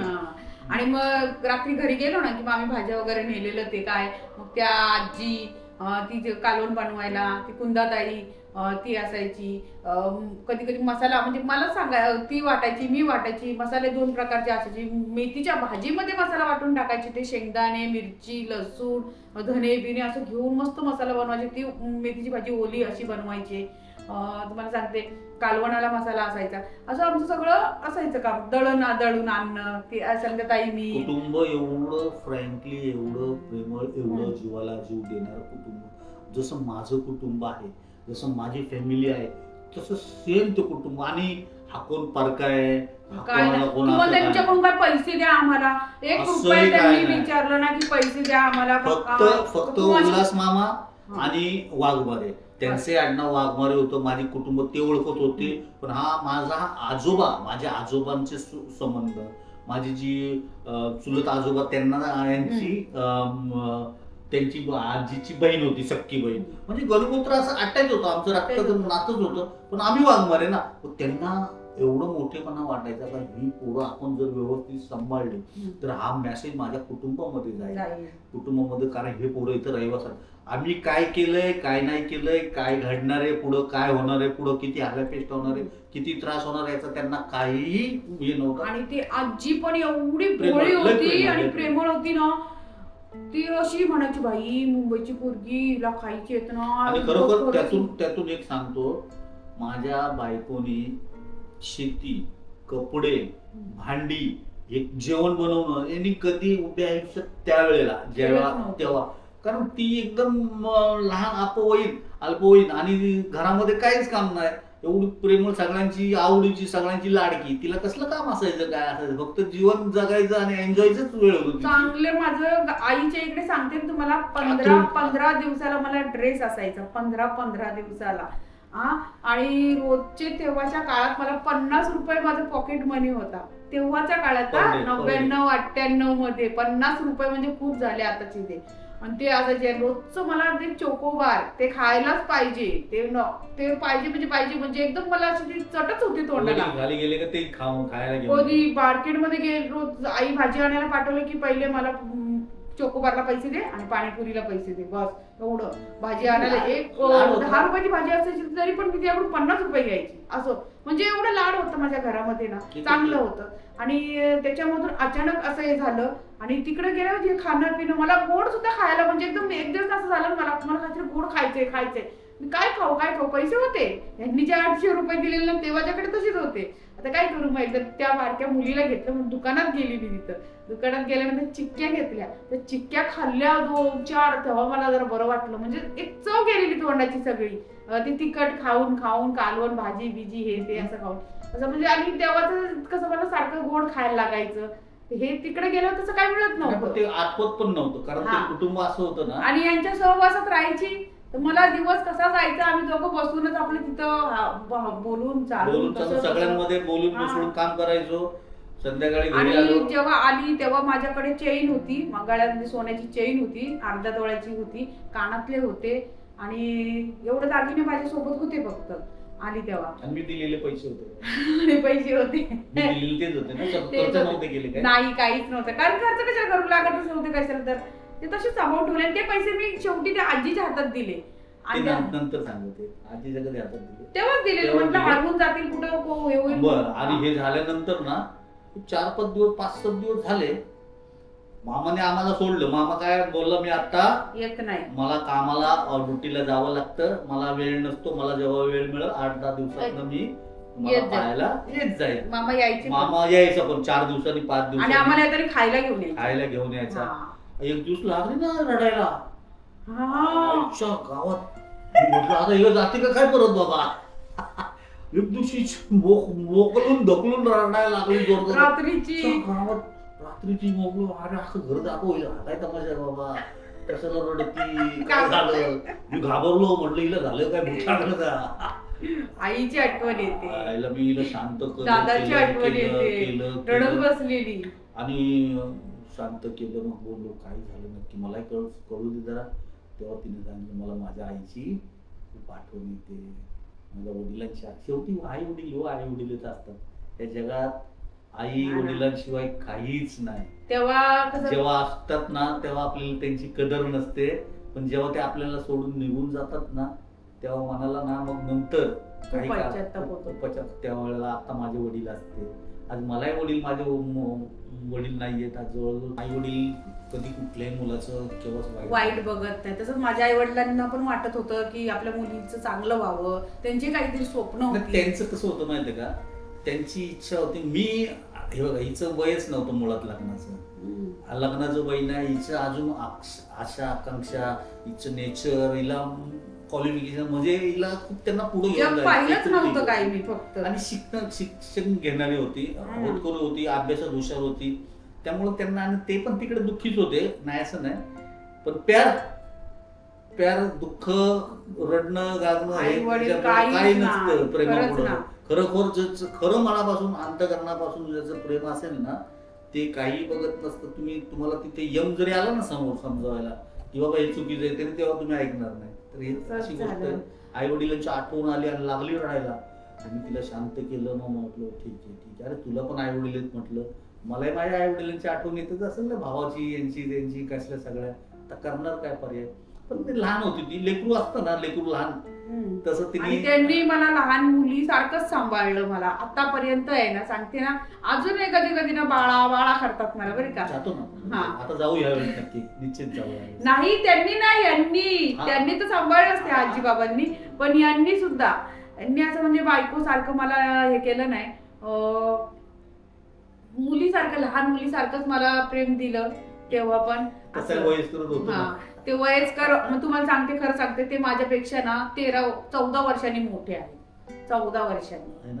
आणि मग रात्री घरी गेलो ना की मग आम्ही भाज्या वगैरे नेलेलं, ते काय मग त्या आजी ती कालवण बनवायला, ती कुंदाताई ती असायची. कधी कधी मसाला म्हणजे मला सांगा, ती वाटायची, मी वाटायची. मसाले 2 प्रकारचे असायचे. मेथीच्या भाजीमध्ये मसाला वाटून टाकायची, ते शेंगदाणे, मिरची, लसूण, धने बिने असं घेऊन मस्त मसाला बनवायची. ती मेथीची भाजी ओली अशी बनवायची. तुम्हाला सांगते कालवणाला मसाला असायचा. असं आमचं सगळं असायचं काम. दळून आणणं, ते संध्याताई मी. कुटुंब एवढं फ्रँकली, एवढं प्रेमळ, एवढं जीवाला जीव देणारं कुटुंब. जसं माझं कुटुंब आहे, जसं माझी फॅमिली आहे, तसं सेम ते कुटुंब. आणि हा कोण परका आहे, त्यांच्याकडून काय पैसे द्या आम्हाला, 1 रुपया त्यांनी विचारलं ना की पैसे द्या आम्हाला. फक्त उल्हास मामा आणि वाघमारे, त्यांचे आडनाव वाघमारे होतं. माझे कुटुंब ते ओळखत होते. पण हा माझा आजोबा, माझ्या आजोबांचे संबंध, माझी जी चुलत आजोबा त्यांना यांची त्यांची आजीची बहीण होती, सख्खी बहीण. म्हणजे गलगोत्र असं अटॅच होतं, आमचं रक्ताचं नातंच होतं. पण आम्ही वाघमारे ना, त्यांना एवढं मोठेपणा वाटायचा का ही पोरं आपण जर व्यवस्थित सांभाळली तर हा मेसेज माझ्या कुटुंबामध्ये जाईल, कुटुंबामध्ये. कारण हे पोरं इथं रहिवासी, आम्ही काय केलंय, काय नाही केलंय, काय घडणार आहे पुढं, काय होणार आहे पुढं, किती हालापेष्ट होणार आहे, किती त्रास होणार याचा त्यांना काहीही हे नव्हतं. आणि ती आजी पण एवढी भोळी होती आणि प्रेमळ होती ना, ती अशी म्हणायची बाई मुंबईची पोरगी, हिला खायची येत ना. आणि खरोखर त्यातून एक सांगतो, माझ्या बायकोनी शेती, कपडे, भांडी, एक जेवण बनवणं यांनी कधी उभ्या आयुष्यात त्यावेळेला तेव्हा, कारण ती एकदम लहान अल्पवयीन आणि घरामध्ये काहीच काम नाही, एवढी प्रेमळ, सगळ्यांची आवडीची, सगळ्यांची लाडकी. तिला कसलं काम असायचं, काय असायचं, फक्त जीवन जगायचं आणि एन्जॉयचंच वेळ होती. चांगले माझं आईच्या इकडे सांगते ना तुम्हाला, 15 दिवसाला मला ड्रेस असायचा, 15 दिवसाला. आणि रोजचे तेव्हाच्या काळात मला 50 रुपये माझं पॉकेट मनी होता. तेव्हाच्या काळात 99-98 मध्ये 50 रुपये म्हणजे खूप झाले आताचे ते. आणि ते असायचे रोजचं. मला ते चोकोबार ते खायलाच पाहिजे, ते पाहिजे म्हणजे एकदम मला अशी ती चटच होती तोंडाला. गेले का ते खायला. कधी मार्केटमध्ये गेले, रोज आई भाजी आणायला पाठवलं की पहिले मला चोकोबारला पैसे दे आणि पाणीपुरीला पैसे दे, बस एवढं. भाजी आणायला 10 रुपयाची भाजी असायची तरी पण मी त्याकडून 50 रुपये घ्यायची. असं म्हणजे एवढं लाड होतं माझ्या घरामध्ये ना, चांगलं होतं. आणि त्याच्यामधून अचानक असं हे झालं. आणि तिकडे गेल्यावर जे खाणं पिणं, मला गोड सुद्धा खायला म्हणजे एकदम एक दिवस असं झालं, मला काहीतरी गोड खायचंय. काय खाऊ, पैसे होते यांनी जे 800 रुपये दिलेले ना तेव्हाच्याकडे तसेच होते. आता काय करू, मग एकदा त्या बारक्या मुलीला घेतलं, मग दुकानात गेली मी. तिथं दुकानात गेल्यानंतर चिक्क्या घेतल्या, त्या चिक्क्या खाल्ल्या 2-4, तेव्हा मला जरा बरं वाटलं. म्हणजे एक चव गेलेली तोंडाची सगळी, ती तिखट खाऊन कालवण भाजी बिजी हे ते असं खाऊन असं म्हणजे. आणि तेव्हाच कसं मला सारखं गोड खायला लागायचं, हे तिकडे गेल्यावर तसं काय मिळत नव्हतं, ते आठवत पण नव्हतं, कारण ते कुटुंब असं होतं ना. आणि यांच्या सहवासात राहायची. तर मला दिवस कसा जायचा, आम्ही दोघं बसूनच आपलं तिथं बोलून सगळ्यांमध्ये बोलून मिसळून काम करायचो. संध्याकाळी आणि जेव्हा आली तेव्हा माझ्याकडे चेन होती, गळ्यामध्ये सोन्याची चेन होती, अर्ध्या तोळ्याची होती, कानातले होते आणि एवढे दागिने माझ्या सोबत होते फक्त. आली तेव्हा मी दिलेले पैसे होते आणि पैसे होते तेच होते ना, खर्च नव्हते केले काय? नाही, काहीच नव्हतं. कारण खर्च कशाला करू लागतच नव्हते कशाला, तर ते तसे सांभाळून ठेवले. आणि ते पैसे मी शेवटी त्या आजीच्या हातात दिले. नंतर सांगते आजीच्या कधी हातात दिले, तेव्हाच दिले. म्हटलं हरवून जातील कुठं. बरं. आणि हे झाल्यानंतर ना 4-5 दिवस 5-7 दिवस झाले, मामाने आम्हाला सोडलं. मामा काय बोलला, मी आता येत नाही. मला कामाला ड्युटीला जावं लागतं, मला वेळ नसतो, मला जेव्हा वेळ मिळेल 8-10 दिवसात मी मला येत जाईल. पाहायला येत जाईल. मामा यायचे पण. मामा यायचा पण 4 दिवसांनी 5 आणि दिवसांनी आम्हाला तरी खायला घेऊन यायचे. खायला घेऊन यायचा. हा. एक दिवस लागली ना रडायला हा. आमच्या गावात. मी म्हटलं आता हे जाते का काय परत बाबा. एक दिवशी मोकलून ढकलून रडायला लागली जोरदार. रात्रीची गावात रात्रीची मोकलून. अरे अख्खं घर दाखवलं काय तमाशा आहे बाबा, कशाला रडती, काय झालं. मी घाबरलो, म्हटलं हिला झालं काय, भूत लागलं का. आईची आठवण येते, आईला मी हिला शांत दादाची आठवण केलं येते, रडत बसलेली. आणि शांत केलं. मग बोललो काय झालं नक्की मला कळू दे जरा. तेव्हा तिने सांगितलं, मला माझ्या आईची खूप आठवण येते, माझ्या वडिलांची. शेवटी आई वडील आई वडीलच असतात त्या जगात. आई वडिलांशिवाय काहीच नाही. तेव्हा कसं जेव्हा असतात ना तेव्हा आपल्याला त्यांची कदर नसते, पण जेव्हा ते आपल्याला सोडून निघून जातात ना तेव्हा मनाला ना मग नंतर काही पश्चात्ताप होतो. त्यावेळेला आता माझे वडील असते, आज मलाही वडील, माझे वडील नाहीयेत आज जवळजवळ. आई वडील कधी कुठल्याही मुलाचं केव्हाच वाईट बघत नाही. तसंच माझ्या आई वडिलांना पण वाटत होतं की आपल्या मुलीचं चांगलं व्हावं, त्यांची काहीतरी स्वप्न होती. त्यांचं कसं होतं माहितीये का, त्यांची इच्छा होती. मी हे बघा, हिचं वयच नव्हतं मुळात लग्नाचं. लग्नाचं वय नाही हिचं, अजून आशा आकांक्षा, हिचं नेचर, हिला क्वालिफिकेशन म्हणजे हिला खूप त्यांना पुढे जग पाहिलंच नव्हतं काही मी फक्त. आणि शिक्षण घेणारी होती, होतकरू होती, अभ्यासात हुशार होती. त्यामुळे त्यांना, आणि ते पण तिकडे दुःखीच होते, नाही असं नाही. पण प्यार दुःख, रडणं गागणं हे काही नसतं प्रेमापुढं. खरं मनापासून अंतकरणापासून ज्याचं प्रेम असेल ना ते काही बघत नसतं. तुम्हाला तिथे यम जरी आला ना समोर समजावायला की बाबा हे चुकीचं आहे, तरी तेव्हा तुम्ही ऐकणार नाही. तर हे अशी गोष्ट आहे. आई वडिलांची आठवण आली आणि लागली रडायला. आणि तिला शांत केलं. मग म्हटलं ठीक आहे, अरे तुला पण आई वडील आहेत म्हटलं, मलाही माझ्या आई वडिलांची आठवण येतच असेल ना, भावाची, यांची त्यांची, कसल्या सगळ्या. आता करणार काय पर्याय. पण ती लहान होती, ती लेकरू असतं ना, लेकरू लहान तसं तिने. त्यांनी मला लहान मुली सारखंच सांभाळलं. मला आतापर्यंत आहे ना, सांगते ना, अजूनही कधी कधी ना बाळा बाळा करतात मला, बरं का. जातो ना आता, जाऊ यावेळी नक्की, निश्चित जाऊ. नाही त्यांनी नाही, यांनी तर सांभाळलंच ते आजी बाबांनी, पण यांनी सुद्धा असं म्हणजे बायको सारखं मला हे केलं नाही. मुलीसारखं, लहान मुलीसारखंच मला प्रेम दिलं. तेव्हा पण ते वयस्कर, मग तुम्हाला सांगते, खरं सांगते, ते माझ्यापेक्षा ना 14 वर्षांनी मोठे आहे. 14 वर्षांनी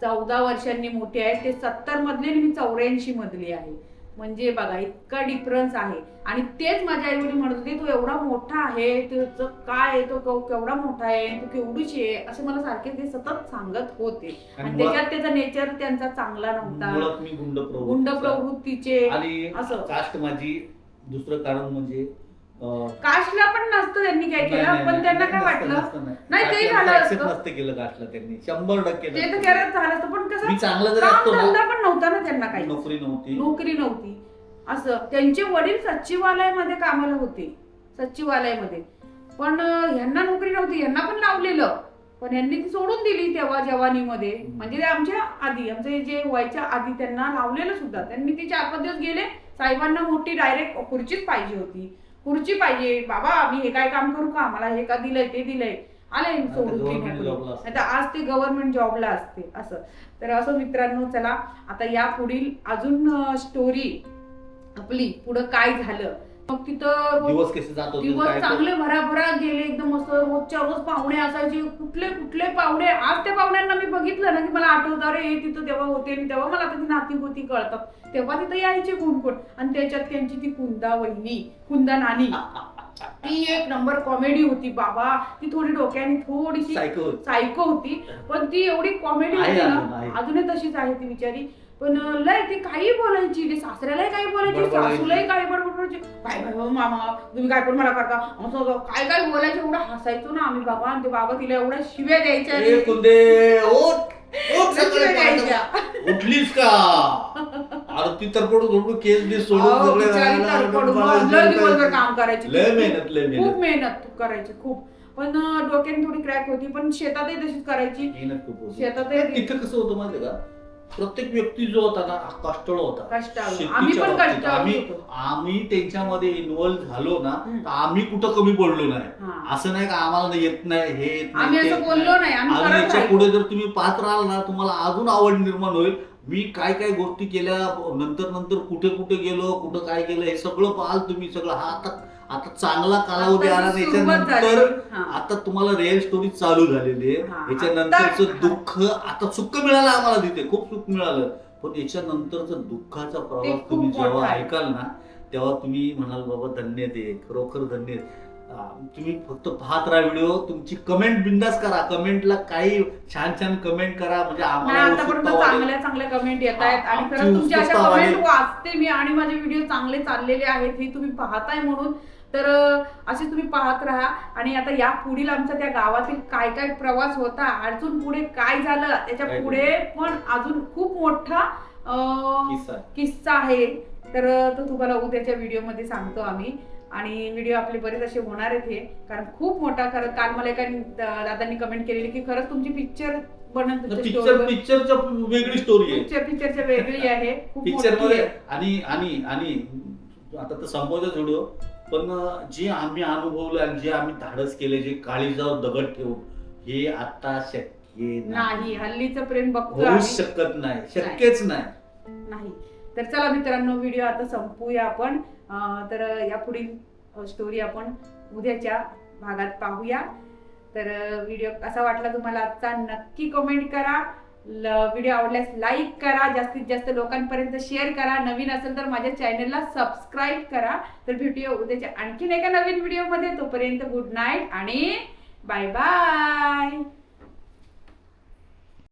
14 वर्षांनी मोठे आहे ते. 70 मधले आणि मी 84 मधली आहे. म्हणजे बघा इतका डिफरन्स आहे. आणि तेच माझ्या आई वडील म्हणत होते, तू एवढा मोठा आहे, तुझं काय आहे, तो केवढा मोठा आहे, तू केवढीची आहे, असे मला सारखे ते सतत सांगत होते. आणि त्याच्यात त्याचा नेचर त्यांचा चांगला नव्हता, गुंड प्रवृत्तीचे. आणि असं कास्ट माझी, दुसरं कारण म्हणजे कास्टला पण नसतं त्यांनी काय केलं, पण त्यांना काय वाटलं नाही ते झालं असतं केलं कास्टला त्यांनी 100% ते तर करत झालं असतं. पण कसं मी चांगलं जर असतो ना, धंदा पण नव्हता ना त्यांना, काही नोकरी नव्हती. असं त्यांचे वडील सचिवालयामध्ये कामाला होते, सचिवालयामध्ये. पण ह्यांना नोकरी नव्हती, ह्यांना पण लावलेलं, पण यांनी ती सोडून दिली तेव्हा जवानीमध्ये. म्हणजे आमच्या आधी, आमचे जे व्हायच्या आधी त्यांना लावलेलं सुद्धा. त्यांनी ते 4-5 दिवस गेले, साहेबांना मोठी डायरेक्ट खुर्चीच पाहिजे होती. खुर्ची पाहिजे बाबा, आम्ही हे काय काम करू का, मला हे का दिलंय ते दिलंय, आले सोडून. आता आज ते गव्हर्नमेंट जॉबला असते. असं तर असं मित्रांनो, चला आता या पुढील अजून स्टोरी आपली पुढं काय झालं. मग तिथं दिवस कसे जात होते, दिवस चांगले भराभरा गेले एकदम मस्त. रोजच्या रोज पाहुणे असायचे, कुठले पाहुणे. आज त्या पाहुण्यांना मी बघितलं ना की मला आठवतं, अरे हे तिथं तेव्हा होते, आणि तेव्हा मला त्याची नाती गोती कळतात. तेव्हा तिथं यायचे कोण. आणि त्याच्यात त्यांची ती कुंदा नानी, ती एक नंबर कॉमेडी होती बाबा. ती थोडी डोक्याने थोडीशी सायको होती, पण ती एवढी कॉमेडी होती ना, अजूनही तशीच आहे ती बिचारी. पण लय ती काही बोलायची, ते सासऱ्यालाही काही बोलायची, सासूलाही काही बडबडायची. काय मामा तुम्ही काय पण मला करता, असं काय बोलायचे. एवढं हसायचो ना आम्ही बाबा. आणि ते बाबा तिला एवढ्या शिव्या द्यायच्या, उठलीस का आरती तर पडून केस सोडून दिवसभर काम करायची, खूप मेहनत करायची खूप. पण डोक्याने थोडी क्रॅक होती, पण शेतातही तशीच करायची. शेतातही तिथं कसं होतं माहिती का, प्रत्येक व्यक्ती जो होता ना कष्टाळू होता. कष्टाळू. शेतीच्या आम्ही पण बाबतीत कष्टाळू होतो. आम्ही त्यांच्यामध्ये इन्व्हॉल्व झालो ना हम्म. तर आम्ही कुठं कमी पडलो नाही. हा. असं नाही का आम्हाला येत नाही हे येत नाही, आम्ही ते असं येत बोललो नाही, आम्ही आणि करत याच्या राहिलो. पुढे जर तुम्ही पाहत राहाल ना तुम्हाला अजून आवड निर्माण होईल. मी काय काय गोष्टी केल्या नंतर नंतर कुठे कुठे गेलो कुठं काय केलं हे सगळं पाहाल तुम्ही सगळं. हा आता चांगला कालावधी आता आला सुरुवात झाली. याच्यानंतर हा. आता तुम्हाला रिअल स्टोरी चालू झालेली आहे. हा. याच्यानंतरचं आता- दुःख आता सुख मिळालं आम्हाला तिथे खूप सुख मिळालं पण याच्यानंतरचा दुःखाचा प्रवास खूप तुम्ही मोठा जेव्हा आहे. ऐकाल ना तेव्हा तुम्ही म्हणाल बाबा धन्य ते खरोखर धन्य. तुम्ही फक्त पाहत राहा व्हिडिओ. तुमची कमेंट बिंदास करा. कमेंटला काही छान छान कमेंट करा म्हणजे नाही, आम्हाला आतापर्यंत उत्सुकता वाढेल. चांगल्या चांगल्या कमेंट येत आहेत हा, आणि आमची खरंच तुमच्या अशा उत्सुकता कमेंट वाढेल. वाचते मी आणि माझे व्हिडिओ चांगले चाललेले आहेत हे तुम्ही पाहताय म्हणून. तर असे तुम्ही पाहत राहा. आणि आता या पुढील आमच्या त्या गावातील काय काय प्रवास होता अजून पुढे काय झालं त्याच्या काय पुढे पण अजून खूप मोठा किस्सा. किस्सा आहे. तर तो तुम्हाला उद्याच्या व्हिडिओमध्ये सांगतो आम्ही. आणि व्हिडिओ आपले बरेच असे होणार आहेत हे कारण खूप मोठा. खरं काल मला एका दादांनी कमेंट केलेली की खरंच तुमची पिक्चर बनत पिक्चरच्या वेगळी स्टोरी आहे. पिक्चरच्या वेगळी आहे खूप पिक्चर मोठी मध्ये आहे. आणि आणि आणि आता तर संपवतोच व्हिडिओ पण जे आम्ही अनुभवलं आणि जे आम्ही धाडस केले जे काळीजावर दगड ठेवून हे आता शक्य नाही. हल्लीचं प्रेम बघतो होऊच आम्ही. शकत नाही. शक्यच नाही. नाही. तर चला मित्रांनो व्हिडिओ आता संपूया आपण. तर या पुढील स्टोरी आपण उद्याच्या भागात पाहूया. तर व्हिडिओ कसा वाटला तुम्हाला आजचा नक्की कमेंट करा. व्हिडिओ आवडल्यास लाईक करा. जास्तीत जास्त लोकांपर्यंत शेअर करा. नवीन असेल तर माझ्या चॅनलला सबस्क्राईब करा. तर भेटूया उद्याच्या आणखीन एका नवीन व्हिडिओमध्ये. तोपर्यंत गुड नाईट आणि बाय बाय.